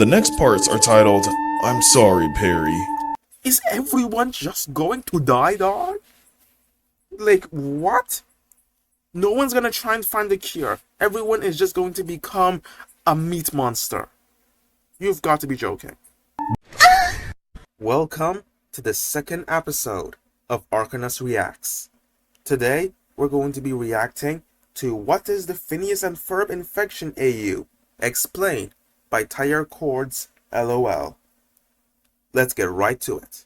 The next parts are titled, I'm Sorry, Perry. Is everyone just going to die, dog? Like, what? No one's gonna try and find a cure. Everyone is just going to become a meat monster. You've got to be joking. Welcome to the second episode of Arcanus Reacts. Today, we're going to be reacting to What is the Phineas and Ferb Infection AU? Explained by Tire Chords LOL. Let's get right to it.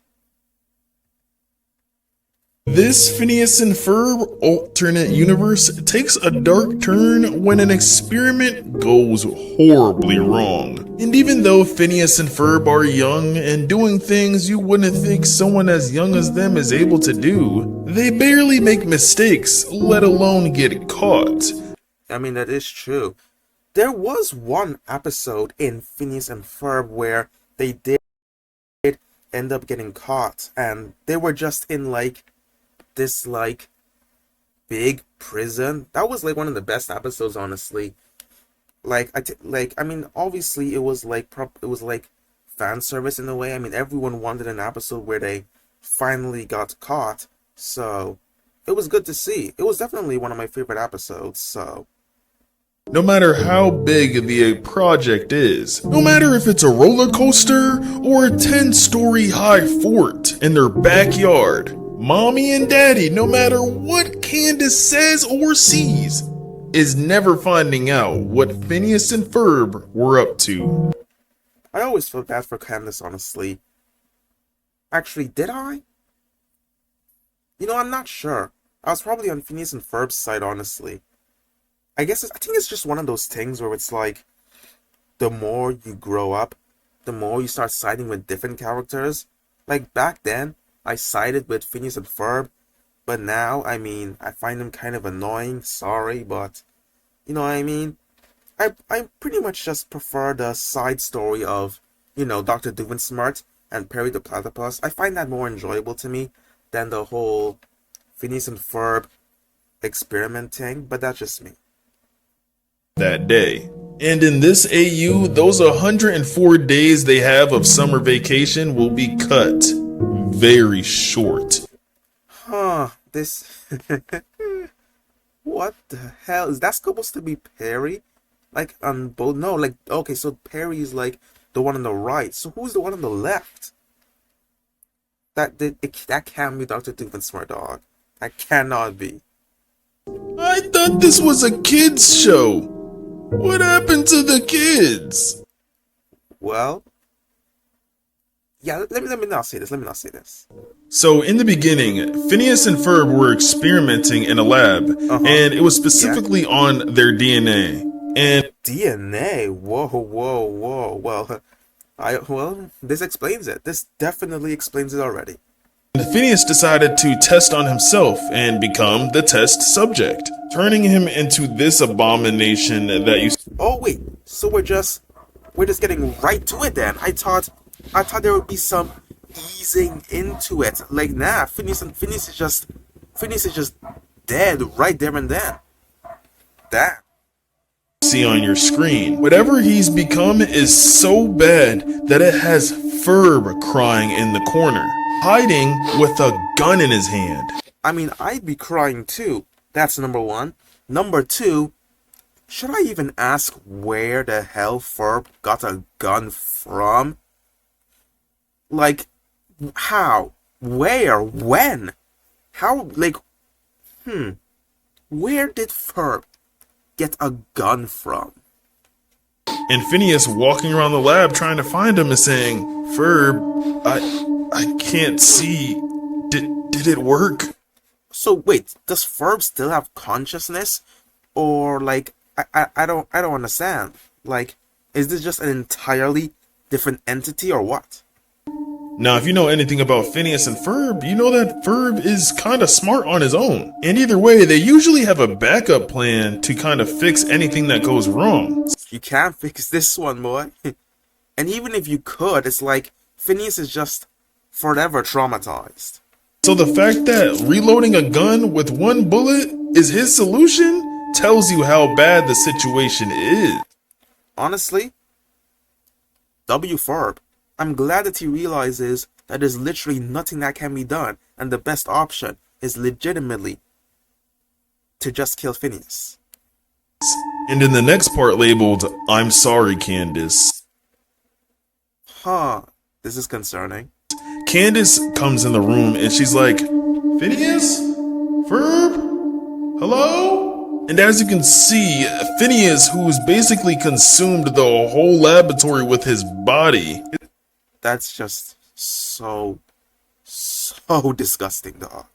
This Phineas and Ferb alternate universe takes a dark turn when an experiment goes horribly wrong. And even though Phineas and Ferb are young and doing things you wouldn't think someone as young as them is able to do, they barely make mistakes, let alone get caught. I mean, that is true. There was one episode in Phineas and Ferb where they did end up getting caught, and they were just in this big prison. That was one of the best episodes, honestly. I mean, obviously it was fan service in a way. I mean, everyone wanted an episode where they finally got caught, so it was good to see. It was definitely one of my favorite episodes, so. No matter how big the project is, no matter if it's a roller coaster or a 10-story high fort in their backyard, Mommy and Daddy, no matter what Candace says or sees, is never finding out what Phineas and Ferb were up to. I always felt bad for Candace, honestly. Actually, did I? You know, I'm not sure. I was probably on Phineas and Ferb's side, honestly. I think it's just one of those things where it's like, the more you grow up, the more you start siding with different characters. Like, back then, I sided with Phineas and Ferb, but now, I mean, I find them kind of annoying, sorry, but, you know what I mean? I pretty much just prefer the side story of, you know, Dr. Doofensmart and Perry the Platypus. I find that more enjoyable to me than the whole Phineas and Ferb experiment thing, but that's just me. That day. And in this AU, those 104 days they have of summer vacation will be cut very short. Huh, this... What the hell? Is that supposed to be Perry? On both... No, okay, so Perry is the one on the right. So who's the one on the left? That can't be Dr. Doofensmart, dog. That cannot be. I thought this was a kids show. What happened to the kids? Well, yeah, let me not say this. So in the beginning, Phineas and Ferb were experimenting in a lab, and it was specifically on their DNA. And DNA? Whoa. Well, this explains it. This definitely explains it already. Phineas decided to test on himself and become the test subject, turning him into this abomination that you... Oh wait, so we're just getting right to it then. I thought there would be some easing into it. Nah, Phineas is just dead right there and then. Damn. See on your screen. Whatever he's become is so bad that it has Ferb crying in the corner, hiding with a gun in his hand. I mean, I'd be crying too. That's number one. Number two, should I even ask where the hell Ferb got a gun from? How? Where? When? How? Where did Ferb get a gun from? And Phineas walking around the lab trying to find him and saying, Ferb, I can't see. Did it work? So wait, does Ferb still have consciousness? Or I don't understand. Is this just an entirely different entity or what? Now, if you know anything about Phineas and Ferb, you know that Ferb is kind of smart on his own. And either way, they usually have a backup plan to kind of fix anything that goes wrong. You can't fix this one, boy. And even if you could, it's like Phineas is just forever traumatized. So the fact that reloading a gun with one bullet is his solution tells you how bad the situation is. Honestly, Ferb. I'm glad that he realizes that there's literally nothing that can be done, and the best option is legitimately to just kill Phineas. And in the next part labeled, I'm sorry, Candace, Huh, this is concerning. Candace comes in the room and she's like, Phineas? Ferb? Hello? And as you can see, Phineas, who's basically consumed the whole laboratory with his body. That's just so disgusting, dog.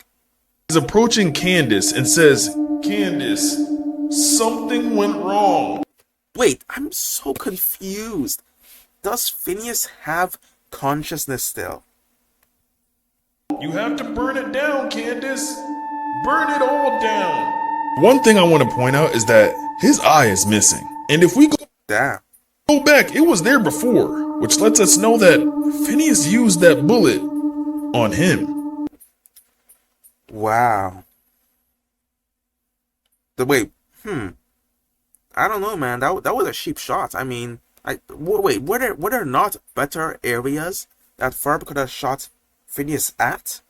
He's approaching Candace and says, Candace, something went wrong. Wait, I'm so confused. Does Phineas have consciousness still? You have to burn it down, Candace. Burn it all down. One thing I want to point out is that his eye is missing. And if we Damn. go back, it was there before, which lets us know that Phineas used that bullet on him. Wow. Wait, I don't know, man. That was a cheap shot. I mean, wait, were there not better areas that Ferb could have shot Phineas at?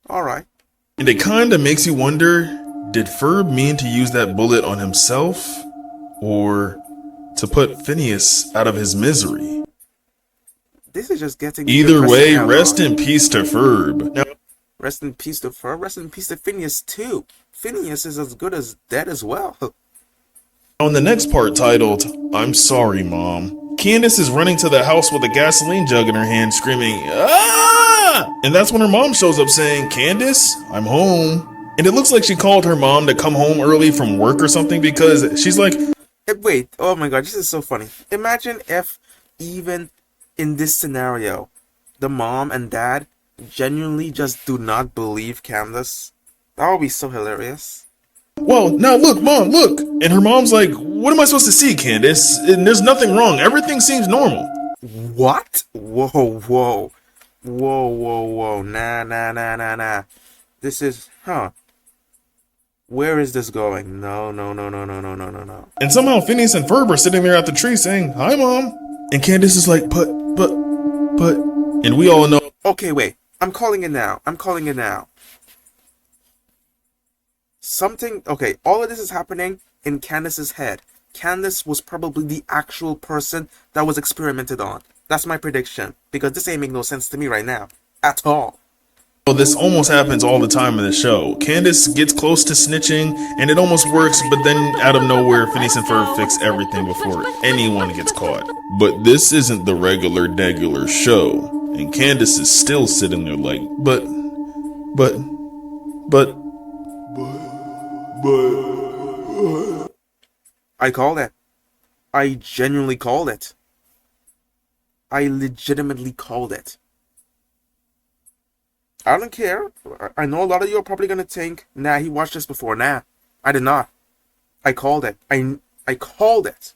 Alright. And it kinda makes you wonder, did Ferb mean to use that bullet on himself? Or to put Phineas out of his misery? This is just getting Either way, depressing, rest in peace to Ferb. Now, rest in peace to Ferb, rest in peace to Phineas too. Phineas is as good as dead as well. on the next part titled, I'm sorry, Mom, Candace is running to the house with a gasoline jug in her hand screaming, ah! And that's when her mom shows up saying, Candace, I'm home. And it looks like she called her mom to come home early from work or something because she's like, Wait, oh my god, this is so funny. Imagine if, even in this scenario, the mom and dad genuinely just do not believe Candace. That would be so hilarious. well, now look, Mom, look. And her mom's like, what am I supposed to see, Candace? And there's nothing wrong. Everything seems normal. What? Whoa, whoa. Whoa, whoa, whoa. Nah. This is, Where is this going? No. And somehow Phineas and Ferb are sitting there at the tree saying, hi, Mom. And Candace is like, but. And we all know. Okay, wait. I'm calling it now. Okay, all of this is happening in Candace's head. Candace was probably the actual person that was experimented on. That's my prediction, because this ain't make no sense to me right now. At all. Well, this almost happens all the time in the show. Candace gets close to snitching, and it almost works, but then out of nowhere, Phineas and Ferb fix everything before anyone gets caught. But this isn't the regular show, and Candace is still sitting there like, but... I called it. I genuinely called it. I legitimately called it. I don't care. I know a lot of you are probably gonna think, nah, he watched this before. Nah, I did not. I called it. I called it.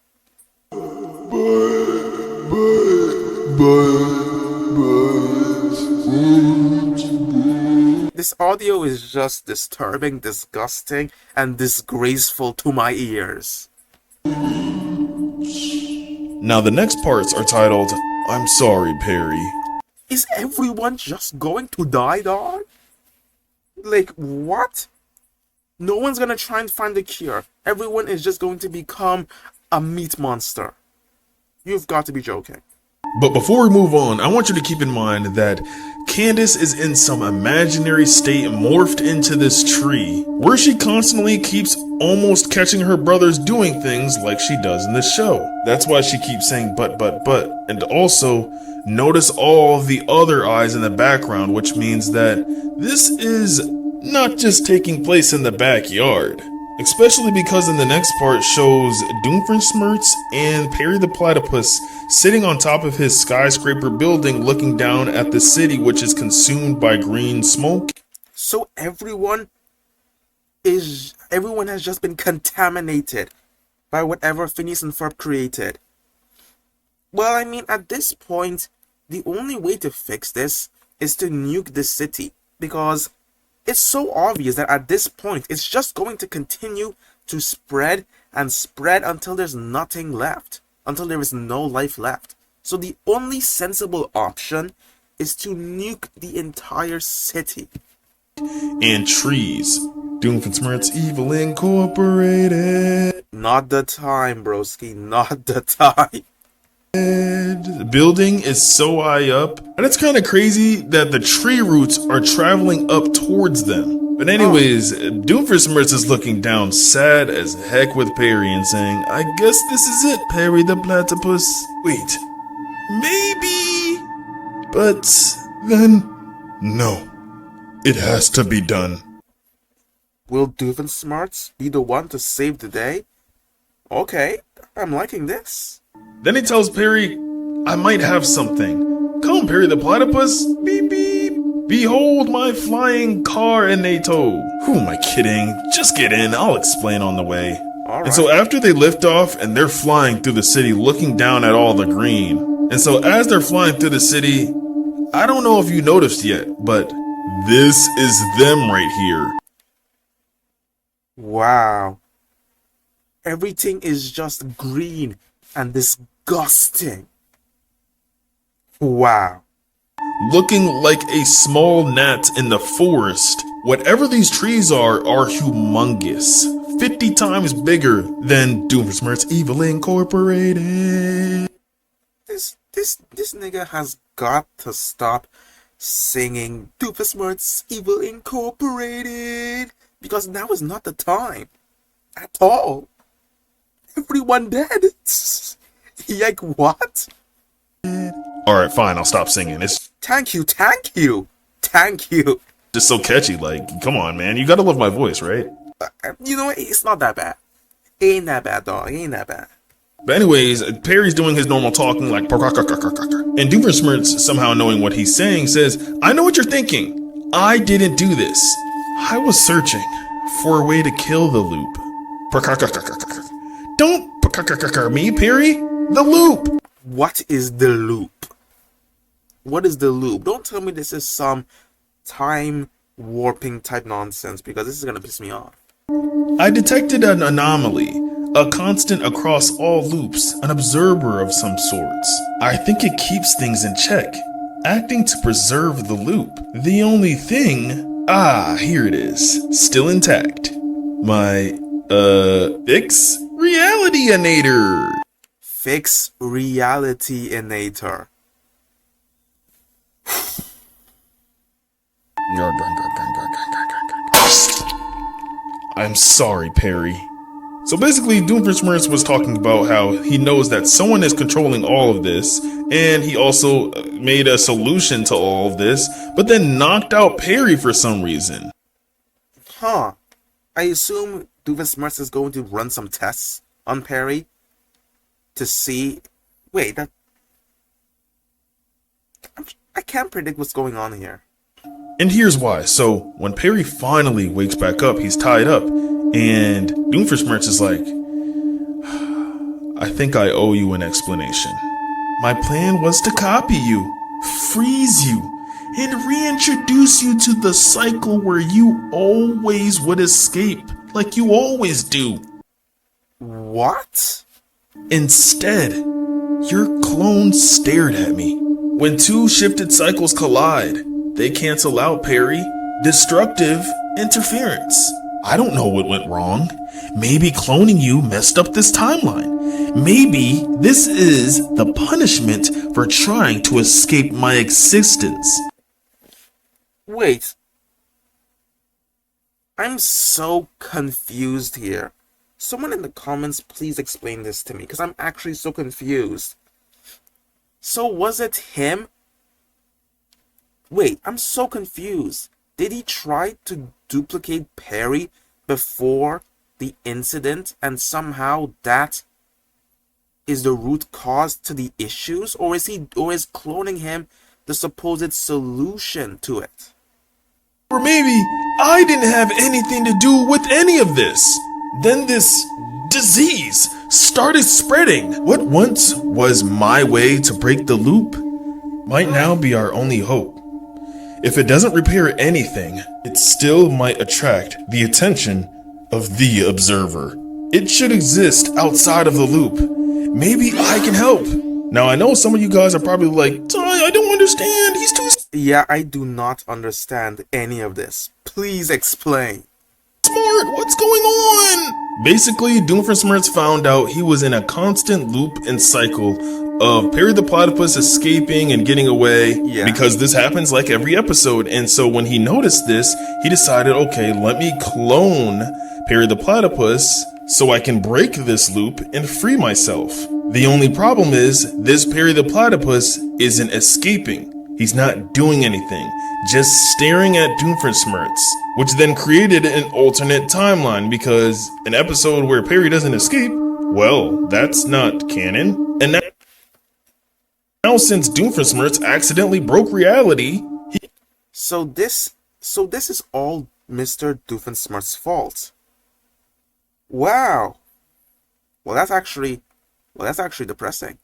This audio is just disturbing, disgusting, and disgraceful to my ears. Now the next parts are titled, I'm sorry, Perry. Is everyone just going to die, dog? Like, what? No one's gonna try and find the cure. Everyone is just going to become a meat monster. You've got to be joking. But before we move on, I want you to keep in mind that Candace is in some imaginary state morphed into this tree, where she constantly keeps almost catching her brothers doing things like she does in this show. That's why she keeps saying but. And also, notice all of the other eyes in the background, which means that this is not just taking place in the backyard. Especially because in the next part shows Doomfriensmertz and Perry the Platypus sitting on top of his skyscraper building looking down at the city which is consumed by green smoke. So everyone has just been contaminated by whatever Phineas and Ferb created. Well, I mean, at this point, the only way to fix this is to nuke the city, because it's so obvious that at this point, it's just going to continue to spread and spread until there's nothing left. until there is no life left. So the only sensible option is to nuke the entire city. And trees. Doomsmarts Evil Incorporated. Not the time, broski, not the time. The building is so high up, and it's kind of crazy that the tree roots are traveling up towards them. But anyways, Doomsmarts is looking down sad as heck with Perry and saying, I guess this is it, Perry the Platypus. Wait, maybe? But then, no. It has to be done. Will Doomsmarts be the one to save the day? Okay, I'm liking this. Then he tells Perry, I might have something. Come, Perry the Platypus. Beep, beep. Behold my flying car in a tow. Who am I kidding? Just get in. I'll explain on the way. All right. And so after they lift off and they're flying through the city looking down at all the green. And so as they're flying through the city, I don't know if you noticed yet, but this is them right here. Wow. Everything is just green and disgusting. Wow. Looking like a small gnat in the forest. Whatever these trees are humongous. 50 times bigger than Doomsmarts Evil Incorporated. This nigga has got to stop singing Doomsmarts Evil Incorporated, because now is not the time at all. Everyone dead. Like what? Alright, fine, I'll stop singing. It's Thank you. just so catchy, like, come on, man. You gotta love my voice, right? You know what? It's not that bad. Ain't that bad, dog. Ain't that bad. But anyways, Perry's doing his normal talking like, and Doomsmarts, somehow knowing what he's saying, says, I know what you're thinking. I didn't do this. I was searching for a way to kill the loop. Don't me, Perry. The loop. What is the loop? What is the loop? Don't tell me this is some time warping type nonsense, because this is gonna piss me off. I detected an anomaly, a constant across all loops, an observer of some sorts. I think it keeps things in check, acting to preserve the loop. The only thing, here it is, still intact. My, fix reality-inator. Fix reality-inator. I'm sorry, Perry. So basically, Doomsmarts was talking about how he knows that someone is controlling all of this, and he also made a solution to all of this, but then knocked out Perry for some reason. Huh. I assume Doomsmarts is going to run some tests on Perry to see... Wait, I can't predict what's going on here. And here's why. So when Perry finally wakes back up, he's tied up, and Doomsmarts is like, I think I owe you an explanation. My plan was to copy you, freeze you, and reintroduce you to the cycle where you always would escape, like you always do. What? Instead, your clone stared at me. When two shifted cycles collide, they cancel out, Perry. Destructive interference. I don't know what went wrong. Maybe cloning you messed up this timeline. Maybe this is the punishment for trying to escape my existence. Wait. I'm so confused here. Someone in the comments, please explain this to me, because I'm actually so confused. So was it him? Wait, I'm so confused. Did he try to duplicate Perry before the incident, and somehow that is the root cause to the issues? Or is cloning him the supposed solution to it? Or maybe I didn't have anything to do with any of this. Then this disease started spreading. What once was my way to break the loop might now be our only hope. If it doesn't repair anything, it still might attract the attention of the observer. It should exist outside of the loop, maybe I can help. Now, I know some of you guys are probably like, Ty, I don't understand. He's too Yeah, I do not understand any of this. Please explain. smart. What's going on? Basically, Doomsmirts found out he was in a constant loop and cycle of Perry the Platypus escaping and getting away, Yeah. because this happens like every episode. And so when he noticed this, he decided, okay, let me clone Perry the Platypus so I can break this loop and free myself. The only problem is this Perry the Platypus isn't escaping. He's not doing anything, just staring at Doomsmirts, which then created an alternate timeline, because an episode where Perry doesn't escape, well, that's not canon. And now since Doomsmirts accidentally broke reality, So this is all Mr. Doofenshmirtz's fault. Wow. Well, that's actually depressing.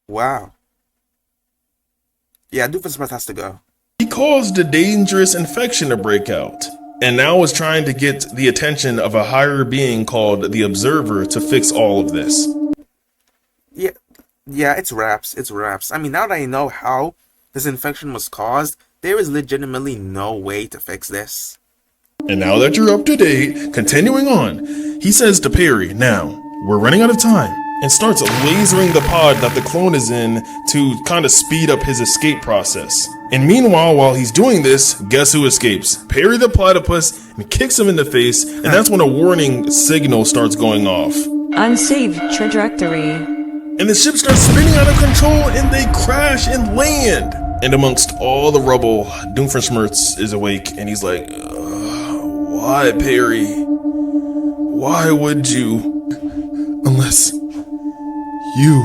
Wow. Yeah, Doofenshmirtz has to go. he caused a dangerous infection to break out, and now is trying to get the attention of a higher being called the Observer to fix all of this. Yeah, it's wraps. It's wraps. I mean, now that I know how this infection was caused, there is legitimately no way to fix this. And now that you're up to date, continuing on, he says to Perry, now, we're running out of time, and starts lasering the pod that the clone is in to kind of speed up his escape process. And meanwhile, while he's doing this, guess who escapes? Perry the Platypus, and kicks him in the face, and that's when a warning signal starts going off. Unsafe trajectory. And the ship starts spinning out of control, and they crash and land. And amongst all the rubble, Doomsmirts is awake, and he's like, why, Perry? Why would you? Unless you're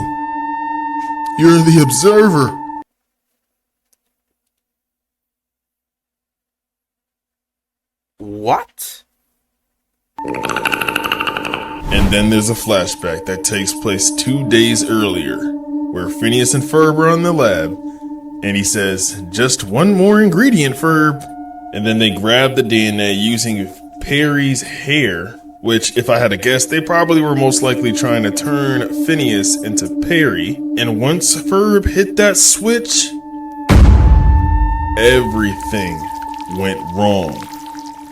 the Observer. What? And then there's a flashback that takes place 2 days earlier, where Phineas and Ferb are in the lab, and he says, just one more ingredient, Ferb. And then they grab the DNA using Perry's hair, which, if I had to guess, they probably were most likely trying to turn Phineas into Perry. And once Ferb hit that switch, everything went wrong.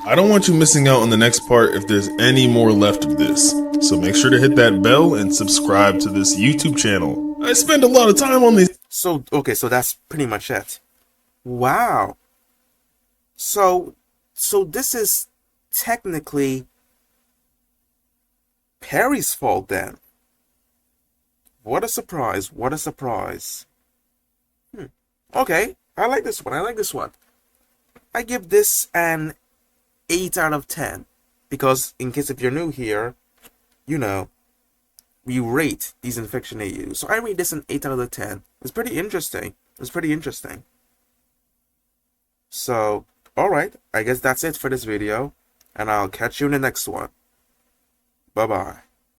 I don't want you missing out on the next part if there's any more left of this. So make sure to hit that bell and subscribe to this YouTube channel. I spend a lot of time on these. So, okay, so that's pretty much it. Wow. So this is technically Perry's fault then. What a surprise, what a surprise. Okay, I like this one. I give this an 8 out of 10. Because, in case if you're new here, you know, we rate these infection AUs. So I rate this an 8 out of 10. It's pretty interesting. So, alright, I guess that's it for this video. And I'll catch you in the next one. Bye-bye.